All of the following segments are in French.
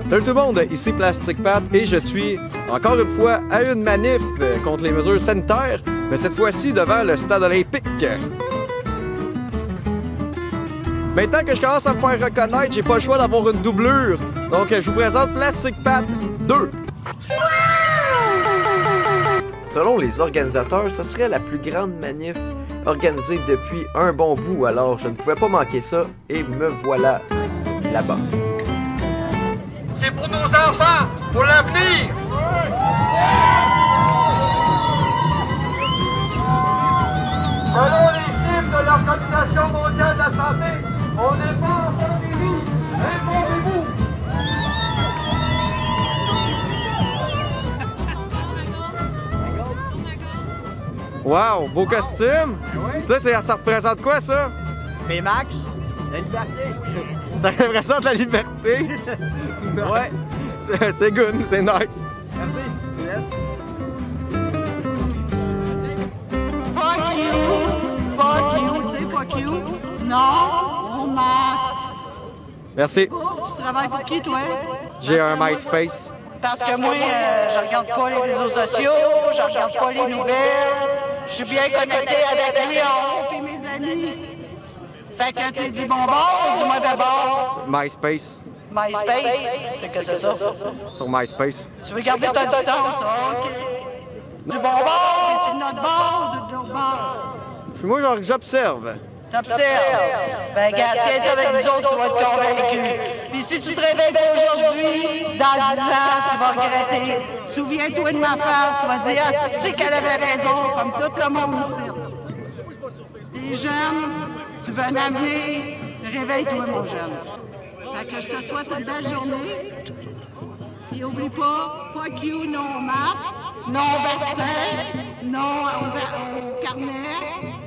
Salut tout le monde, ici Plastic Pat et je suis encore une fois à une manif contre les mesures sanitaires, mais cette fois-ci devant le stade olympique. Maintenant que je commence à me faire reconnaître, j'ai pas le choix d'avoir une doublure. Donc je vous présente Plastic Pat 2. Selon les organisateurs, ce serait la plus grande manif organisée depuis un bon bout, alors je ne pouvais pas manquer ça et me voilà là-bas. C'est pour nos enfants, pour l'avenir. Selon les chiffres de l'Organisation mondiale de la santé, on est pas en pandémie. Répondez-vous. Wow, beau costume! Ça représente quoi ça? Mais Max, la liberté. Ça représente la liberté? Ouais, c'est good, c'est nice. Merci. Fuck you, tu sais, fuck you. Non, au masque. Merci. Tu travailles pour qui, toi? J'ai un MySpace. Parce que moi, je regarde pas les réseaux sociaux, je regarde pas les nouvelles. Je suis bien connecté avec Léon et mes amis. Fait que t'es du bon bord ou du mauvais bord? MySpace. MySpace, c'est que c'est ça? Sur MySpace. Tu veux garder ta distance, OK? Du bon bord, t'es-tu de notre bord ou de l'autre bord? Moi, genre, j'observe. T'observes. Ben, gars, tiens avec nous autres, tu vas être convaincu. Puis si tu te réveilles aujourd'hui, dans 10 ans, tu vas regretter. Souviens-toi de ma face, tu vas dire, ah, tu sais qu'elle avait raison, comme tout le monde ici. Les jeunes, tu veux un avenir, réveille-toi, mon jeune. Fait que je te souhaite une belle journée. Et oublie pas, fuck you, non au masque, non au vaccin, non au carnet,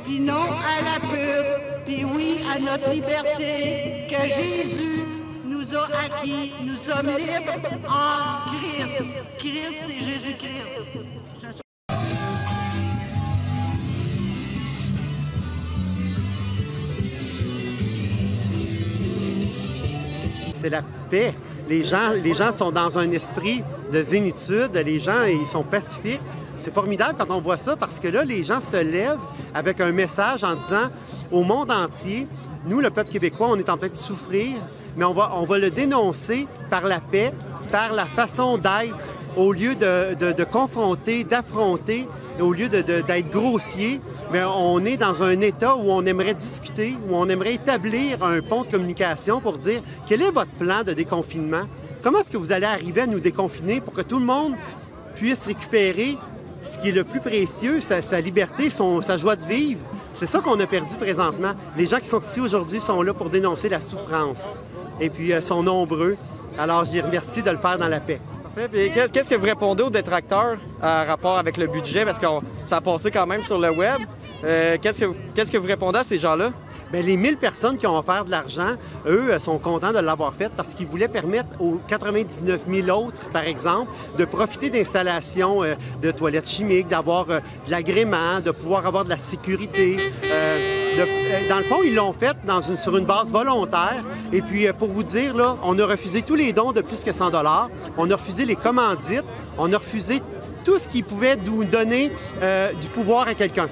puis non à la puce, puis oui à notre liberté que Jésus nous a acquis. Nous sommes libres en Christ. Christ, c'est Jésus-Christ. C'est la paix. Les gens sont dans un esprit de zénitude, les gens ils sont pacifiques. C'est formidable quand on voit ça parce que là, les gens se lèvent avec un message en disant au monde entier, nous, le peuple québécois, on est en train de souffrir, mais on va le dénoncer par la paix, par la façon d'être, au lieu de confronter, d'affronter, au lieu d'être grossier. Mais on est dans un état où on aimerait discuter, où on aimerait établir un pont de communication pour dire quel est votre plan de déconfinement? Comment est-ce que vous allez arriver à nous déconfiner pour que tout le monde puisse récupérer ce qui est le plus précieux, sa liberté, sa joie de vivre? C'est ça qu'on a perdu présentement. Les gens qui sont ici aujourd'hui sont là pour dénoncer la souffrance. Et puis, sont nombreux. Alors, je les remercie de le faire dans la paix. Puis qu'est-ce que vous répondez aux détracteurs en rapport avec le budget? Parce que ça a passé quand même sur le web. Qu'est-ce que vous répondez à ces gens-là? Bien, les 1000 personnes qui ont offert de l'argent, eux, sont contents de l'avoir fait parce qu'ils voulaient permettre aux 99 000 autres, par exemple, de profiter d'installations de toilettes chimiques, d'avoir de l'agrément, de pouvoir avoir de la sécurité. Dans le fond, ils l'ont fait sur une base volontaire. Et puis, pour vous dire, là, on a refusé tous les dons de plus que 100 $. On a refusé les commandites. On a refusé tout ce qui pouvait nous donner du pouvoir à quelqu'un.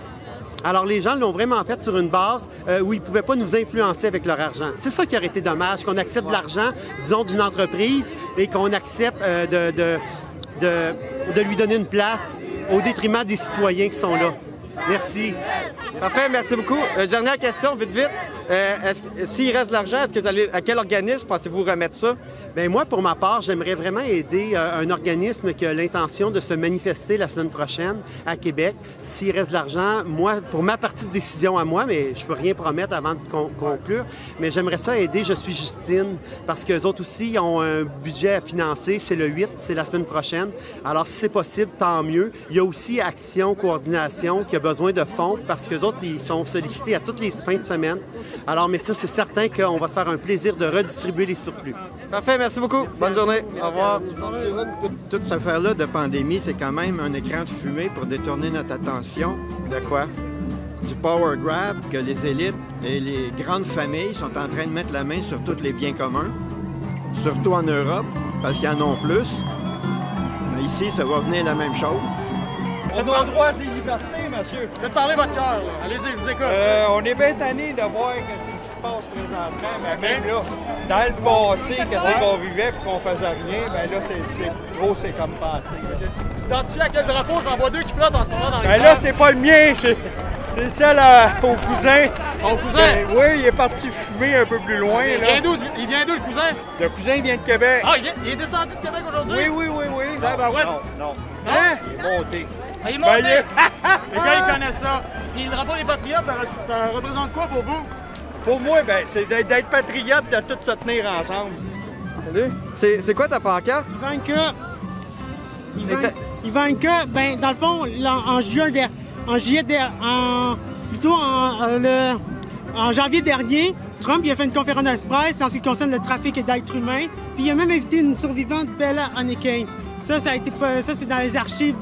Alors, les gens l'ont vraiment fait sur une base où ils ne pouvaient pas nous influencer avec leur argent. C'est ça qui aurait été dommage, qu'on accepte de l'argent, disons, d'une entreprise et qu'on accepte de lui donner une place au détriment des citoyens qui sont là. Merci. Parfait, merci beaucoup. Dernière question, vite. S'il reste de l'argent, est-ce que vous allez, à quel organisme pensez-vous remettre ça? Bien, moi, pour ma part, j'aimerais vraiment aider un organisme qui a l'intention de se manifester la semaine prochaine à Québec. S'il reste de l'argent, moi, pour ma partie de décision à moi, mais je peux rien promettre avant de conclure, mais j'aimerais ça aider Je suis Justine, parce qu'eux autres aussi, ils ont un budget à financer. C'est le 8, c'est la semaine prochaine. Alors, si c'est possible, tant mieux. Il y a aussi Action Coordination qui a besoin de fonds, parce qu'eux autres, ils sont sollicités à toutes les fins de semaine. Alors, mais ça, c'est certain qu'on va se faire un plaisir de redistribuer les surplus. Parfait, merci beaucoup. Bonne journée. Au revoir. Toute cette affaire-là de pandémie, c'est quand même un écran de fumée pour détourner notre attention. De quoi? du power grab, que les élites et les grandes familles sont en train de mettre la main sur tous les biens communs, surtout en Europe, parce qu'ils en ont plus. Mais ici, ça va venir la même chose. On a droit à ses libertés, monsieur. Faites parler votre cœur, là. Allez-y, je vous écoute. On est bien tanné de voir ce qui se passe présentement, mais même là, dans le passé, qu'est-ce qu'on vivait et qu'on faisait rien, ben là, c'est comme passé. Vous identifiez à quel drapeau? J'en vois deux qui flottent en ce moment dans les Ben là, c'est pas le mien, c'est celle au cousin. Mon cousin? Ben, oui, il est parti fumer un peu plus loin. Il vient d'où, le cousin? Le cousin vient de Québec. Ah, il est descendu de Québec aujourd'hui? Oui. Non. Hein? Il est monté. Ah, il est monté? Les gars, ils connaissent ça. Puis le drapeau des Patriotes, ça représente quoi pour vous? Pour moi, ben, c'est d'être patriote, de tous se tenir ensemble. Salut. C'est quoi ta pancarte? Ivanka, ben, dans le fond, en janvier dernier, Trump il a fait une conférence de presse en ce qui concerne le trafic d'êtres humains. Puis il a même invité une survivante, Bella Honeycomb. Ça c'est dans les archives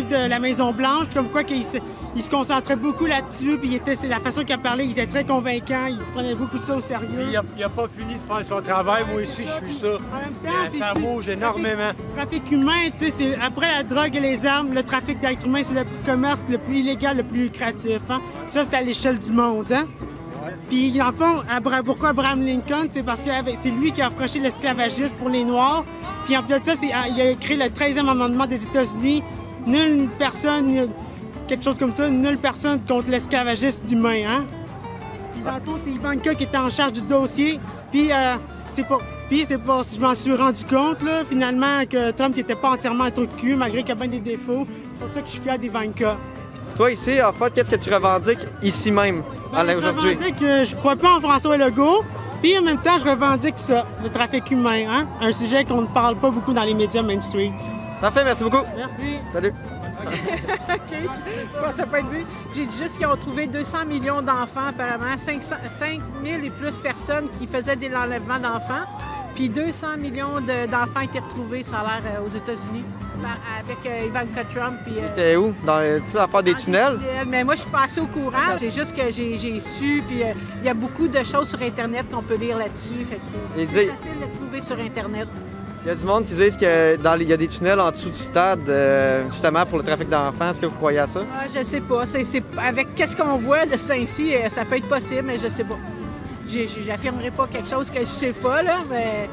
de la Maison-Blanche, comme quoi qu'il se concentrait beaucoup là-dessus, puis c'est la façon qu'il a parlé, il était très convaincant, il prenait beaucoup de ça au sérieux. Il a pas fini de faire son travail, moi aussi je suis ça. En même temps, ça bouge énormément. Trafic humain, tu sais, c'est après la drogue et les armes, le trafic d'êtres humains, c'est le commerce le plus illégal, le plus lucratif. Hein? Ça, c'est à l'échelle du monde. Hein? Ouais. Puis, en fond, pourquoi Abraham Lincoln? C'est parce que c'est lui qui a affranchi l'esclavagisme pour les Noirs. Puis, en plus de ça, il a créé le 13e amendement des États-Unis. Nulle personne, quelque chose comme ça, nulle personne contre l'esclavagisme humain. Hein? Puis, dans le fond, c'est Ivanka qui était en charge du dossier. Puis, c'est pas, je m'en suis rendu compte, là, finalement, que Trump n'était pas entièrement un trou de cul, malgré qu'il y a bien des défauts. C'est pour ça que je suis fier d'Ivanka. Toi, ici, en fait, qu'est-ce que tu revendiques ici même, aujourd'hui? Je revendique que je crois pas en François Legault, puis en même temps, je revendique ça, le trafic humain, hein? Un sujet qu'on ne parle pas beaucoup dans les médias mainstream. Parfait, merci beaucoup. Merci. Salut. OK, je pense ça peut être vu. J'ai dit juste qu'ils ont trouvé 200 millions d'enfants, apparemment, 5 000 et plus personnes qui faisaient des enlèvements d'enfants. Puis 200 millions d'enfants ont été retrouvés, ça a l'air, aux États-Unis, avec Ivanka Trump. T'es où? Dans l'affaire des tunnels? Mais moi, je suis pas assez au courant. C'est juste que j'ai su, puis il y a beaucoup de choses sur Internet qu'on peut lire là-dessus. C'est facile de trouver sur Internet. Il y a du monde qui disent qu'il y a des tunnels en dessous du stade, justement pour le trafic d'enfants. Est-ce que vous croyez à ça? Ah, je sais pas. Avec qu'est-ce qu'on voit de Saint-Cy, ça peut être possible, mais je sais pas. J'affirmerai pas quelque chose que je sais pas, là, mais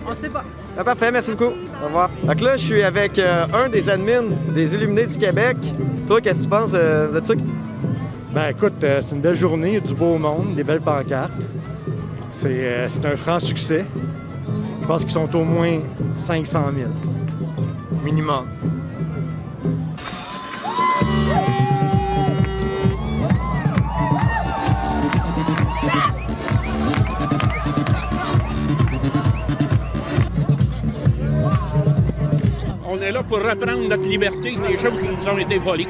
on sait pas. Ah, parfait, merci beaucoup. Au revoir. Donc là, je suis avec un des admins des Illuminés du Québec. Toi, qu'est-ce que tu penses de ça? Ben écoute, c'est une belle journée, il y a du beau monde, des belles pancartes. C'est un franc succès. Je pense qu'ils sont au moins 500 000. Minimum. On est là pour reprendre notre liberté, des choses qui nous ont été volées.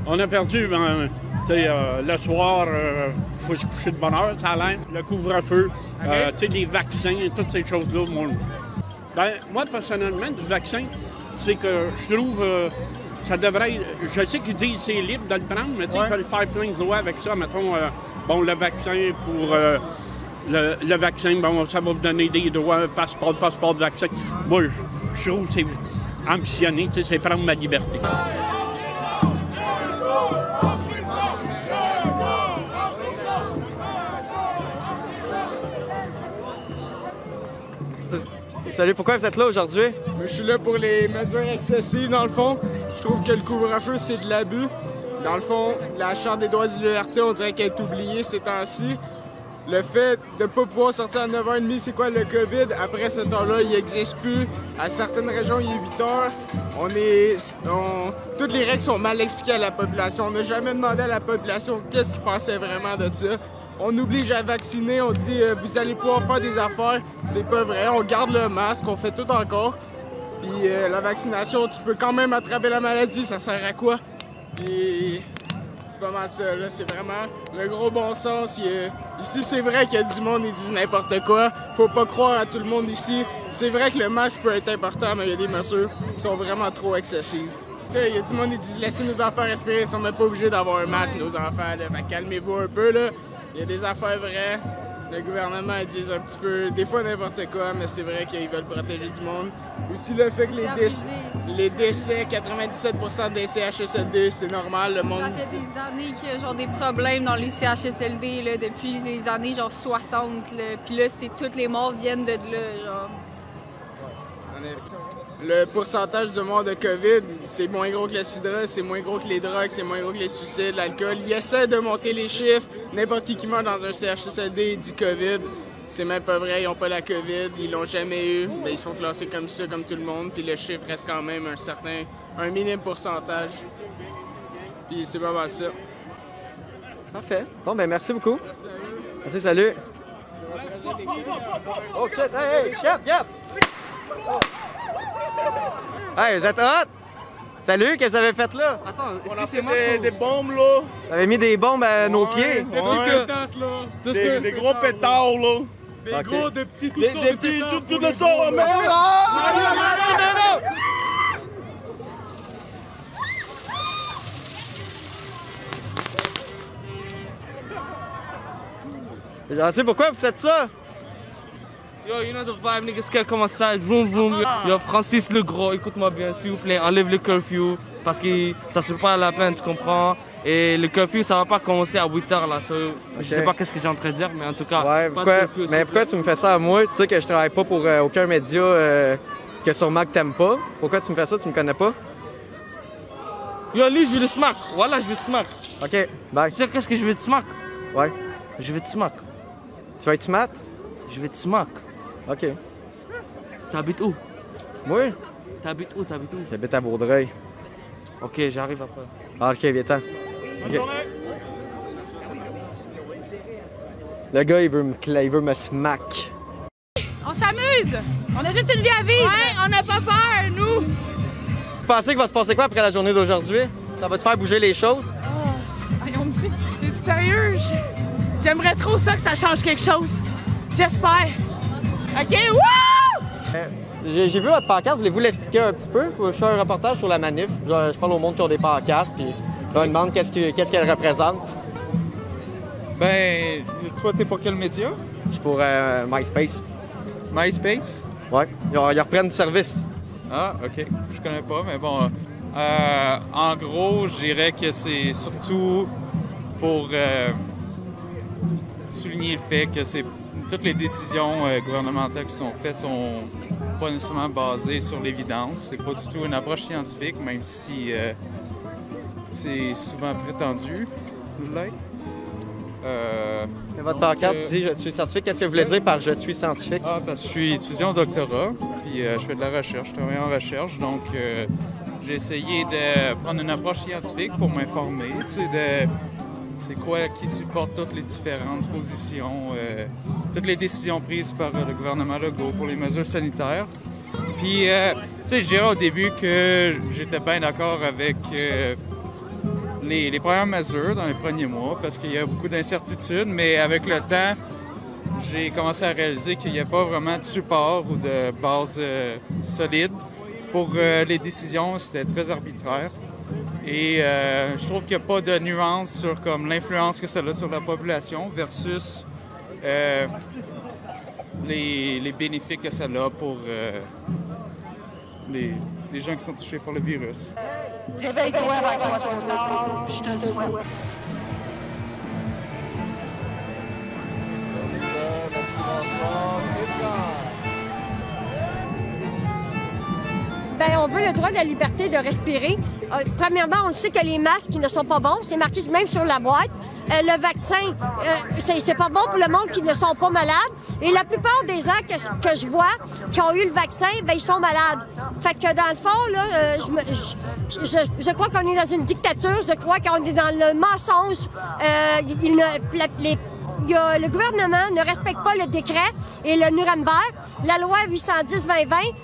On a perdu, le soir, il faut se coucher de bonne heure, ça a l'air. Le couvre-feu, les vaccins, toutes ces choses-là. Moi, personnellement, du vaccin, c'est que je trouve ça devrait être... Je sais qu'ils disent que c'est libre de le prendre, mais ils veulent faire plein de lois avec ça. Mettons, le vaccin pour... le vaccin, ça va vous donner des droits, passeport de vaccin. Moi, je trouve que c'est ambitionné, c'est prendre ma liberté. Salut, pourquoi vous êtes là aujourd'hui? Je suis là pour les mesures excessives, dans le fond. Je trouve que le couvre-feu, c'est de l'abus. Dans le fond, la Charte des droits et libertés, on dirait qu'elle est oubliée ces temps-ci. Le fait de ne pas pouvoir sortir à 9h30, c'est quoi le COVID? Après ce temps-là, il n'existe plus. À certaines régions, il est 8h. Toutes les règles sont mal expliquées à la population. On n'a jamais demandé à la population qu'est-ce qu'ils pensaient vraiment de ça. On oblige à vacciner, on dit vous allez pouvoir faire des affaires. C'est pas vrai, on garde le masque, on fait tout encore. Puis la vaccination, tu peux quand même attraper la maladie, ça sert à quoi? Puis c'est pas mal ça, là, c'est vraiment le gros bon sens. Ici, c'est vrai qu'il y a du monde, ils disent n'importe quoi. Faut pas croire à tout le monde ici. C'est vrai que le masque peut être important, mais il y a des mesures qui sont vraiment trop excessives. Il y a du monde qui dit laissez nos enfants respirer, ils sont même pas obligés d'avoir un masque, nos enfants. Calmez-vous un peu. Il y a des affaires vraies. Le gouvernement ils disent un petit peu, des fois n'importe quoi, mais c'est vrai qu'ils veulent protéger du monde. Aussi le fait que les décès, 97% des CHSLD, c'est normal, le monde... Ça fait des années qu'il y a genre des problèmes dans les CHSLD, là, depuis les années genre 60, là. Puis là, toutes les morts viennent de là, genre... Le pourcentage de morts de COVID, c'est moins gros que le sida, c'est moins gros que les drogues, c'est moins gros que les suicides, l'alcool. Ils essaient de monter les chiffres. N'importe qui meurt dans un CHSLD dit COVID. C'est même pas vrai, ils n'ont pas la COVID, ils l'ont jamais eu. Mais ils sont classés comme ça, comme tout le monde. Puis le chiffre reste quand même un minime pourcentage. Puis c'est pas mal ça. Parfait. Bon, ben merci beaucoup. Merci, salut. Oh shit, hey, Cap! Hey, vous êtes hot! Salut, qu'est-ce que vous avez fait là? Attends, est-ce On que a c'est fait moi? des bombes là. Vous avez mis des bombes à nos pieds? Des gros pétards là. Des gros, des petits, Des petits, tout le sort en même Gentil, pourquoi vous faites ça? Yo, you know the vibe, nigga, scale comment ça, vroom vroom. Yo, Francis le gros, écoute-moi bien, s'il vous plaît, enlève le curfew, parce que ça se fait pas à la peine, tu comprends? Et le curfew, ça va pas commencer à 8 h là, je sais pas qu'est-ce que j'ai en train de dire, mais en tout cas... Ouais, pourquoi tu me fais ça à moi? Tu sais que je travaille pas pour aucun média que sûrement que t'aimes pas. Pourquoi tu me fais ça? Tu me connais pas? Yo, lui, je veux le smack, voilà, je veux le smack. Ok, bye. Tu sais qu'est-ce que je veux te smack? Ouais. Je veux te smack. Tu vas être smart? Je vais te smack. Ok. T'habites où? Moi? T'habites où? J'habite à Vaudreuil. Ok, j'arrive après. Ah, ok, viens-t'en. Okay. Le gars, il veut me smack. On s'amuse! On a juste une vie à vivre! Ouais, on n'a pas peur, nous! Tu pensais qu'il va se passer quoi après la journée d'aujourd'hui? Ça va te faire bouger les choses? T'es sérieux? J'aimerais trop ça que ça change quelque chose. J'espère. OK, wouh! J'ai vu votre pancarte, voulez-vous l'expliquer un petit peu? Je fais un reportage sur la manif. Je parle au monde qui ont des pancartes, puis là, on demande qu'est-ce qu'elle représente. Ben, toi, t'es pour quel média? Je suis pour MySpace. MySpace? Ouais, ils reprennent du service. Ah, OK. Je connais pas, mais bon. En gros, je dirais que c'est surtout pour souligner le fait que toutes les décisions gouvernementales qui sont faites sont pas nécessairement basées sur l'évidence. C'est pas du tout une approche scientifique, même si c'est souvent prétendu l'être. Votre pancarte dit « Je suis scientifique ». Qu'est-ce que vous voulez dire par « Je suis scientifique » ? Ah, parce que je suis étudiant au doctorat, puis je fais de la recherche, je travaille en recherche, donc j'ai essayé de prendre une approche scientifique pour m'informer, tu sais, c'est quoi qui supporte toutes les différentes positions, toutes les décisions prises par le gouvernement Legault pour les mesures sanitaires. Puis, tu sais, je dirais au début que j'étais bien d'accord avec les premières mesures dans les premiers mois parce qu'il y a beaucoup d'incertitudes, mais avec le temps, j'ai commencé à réaliser qu'il n'y a pas vraiment de support ou de base solide pour les décisions. C'était très arbitraire. Et je trouve qu'il n'y a pas de nuance sur comme l'influence que ça a sur la population versus les bénéfices que ça a pour les gens qui sont touchés par le virus. Réveille-toi avant qu'il soit trop tard, je te le souhaite. Bien, on veut le droit de la liberté de respirer. Premièrement, on sait que les masques qui ne sont pas bons, c'est marqué même sur la boîte. Le vaccin, c'est pas bon pour le monde qui ne sont pas malades. Et la plupart des gens que je vois qui ont eu le vaccin, ben ils sont malades. Fait que dans le fond, là, je crois qu'on est dans une dictature, je crois qu'on est dans le mensonge. Le gouvernement ne respecte pas le décret et le Nuremberg, la loi 810-2020.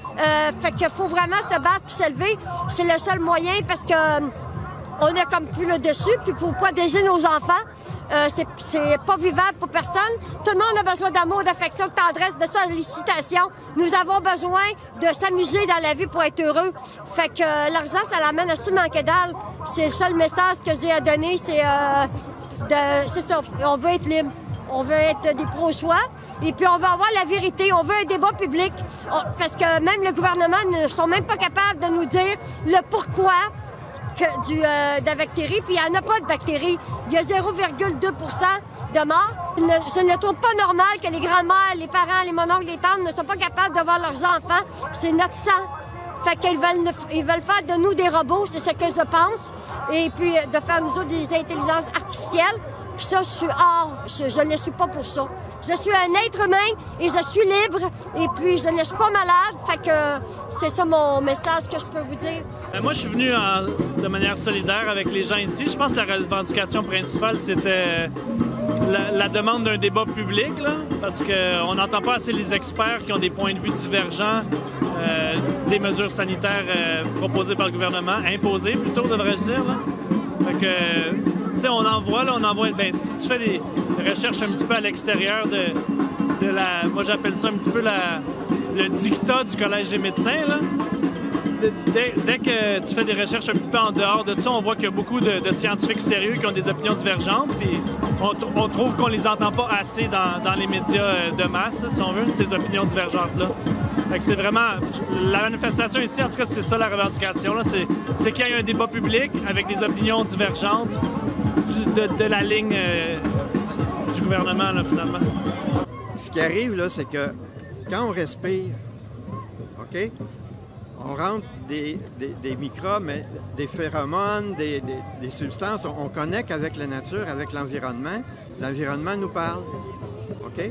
Fait qu'il faut vraiment se battre puis se lever. C'est le seul moyen parce que on a comme plus le dessus puis pour protéger nos enfants. c'est pas vivable pour personne. Tout le monde a besoin d'amour, d'affection, de tendresse, de sollicitation. Nous avons besoin de s'amuser dans la vie pour être heureux. Fait que l'argent, ça l'amène à se manquer dalle. C'est le seul message que j'ai à donner, c'est ça, on veut être libre. On veut être des pro-choix et puis on veut avoir la vérité. On veut un débat public parce que même le gouvernement ne sont même pas capables de nous dire le pourquoi de la bactérie. Puis il n'y en a pas de bactérie. Il y a 0,2 % de morts. Je ne trouve pas normal que les grands-mères, les parents, les mononcles, les tantes ne soient pas capables de voir leurs enfants. C'est notre sang. Fait qu'ils veulent faire de nous des robots, c'est ce que je pense. Et puis de faire nous autres des intelligences artificielles. Puis ça, je suis hors. Je ne suis pas pour ça. Je suis un être humain et je suis libre. Et puis, je ne suis pas malade. Fait que c'est ça mon message que je peux vous dire. Moi, je suis venu de manière solidaire avec les gens ici. Je pense que la revendication principale, c'était la demande d'un débat public, là, parce qu'on n'entend pas assez les experts qui ont des points de vue divergents des mesures sanitaires proposées par le gouvernement, imposées plutôt, devrais-je dire. Là. Fait que, tu sais, on envoie, ben, si tu fais des recherches un petit peu à l'extérieur de la, moi j'appelle ça un petit peu le dictat du Collège des médecins, là. Dès que tu fais des recherches un petit peu en dehors de ça, on voit qu'il y a beaucoup de scientifiques sérieux qui ont des opinions divergentes, puis on trouve qu'on les entend pas assez dans les médias de masse, si on veut, ces opinions divergentes-là. Fait que c'est vraiment... La manifestation ici, en tout cas, c'est ça la revendication, là, c'est qu'il y ait un débat public avec des opinions divergentes de la ligne du gouvernement, là, finalement. Ce qui arrive, là, c'est que quand on respire, OK? On rentre des microbes, mais des phéromones, des substances. On connecte avec la nature, avec l'environnement. L'environnement nous parle. OK?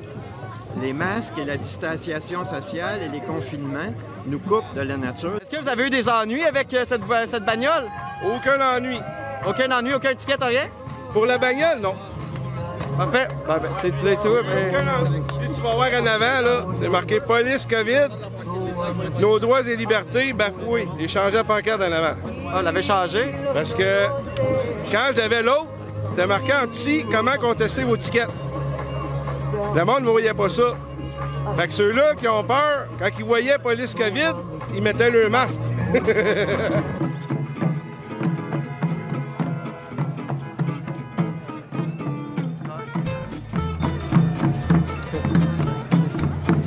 Les masques et la distanciation sociale et les confinements nous coupent de la nature. Est-ce que vous avez eu des ennuis avec cette bagnole? Aucun ennui. Aucun ennui, aucun ticket, rien? Pour la bagnole, non. Parfait. C'est tout. Tu vas voir en avant, là, c'est marqué « Police COVID ». Nos droits et libertés bafoués. J'ai changé la pancarte en avant. Ah, on l'avait changé? Parce que quand j'avais l'autre, c'était marqué en petit comment contester vos tickets. Le monde ne voyait pas ça. Fait que ceux-là qui ont peur, quand ils voyaient police COVID, ils mettaient le masque.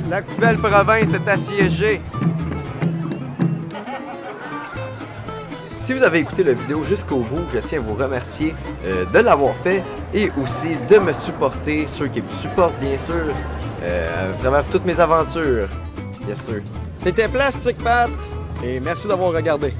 La belle province est assiégée. Si vous avez écouté la vidéo jusqu'au bout, je tiens à vous remercier de l'avoir fait et aussi de me supporter, ceux qui me supportent bien sûr, à travers toutes mes aventures, bien sûr. C'était Plastic Pat et merci d'avoir regardé.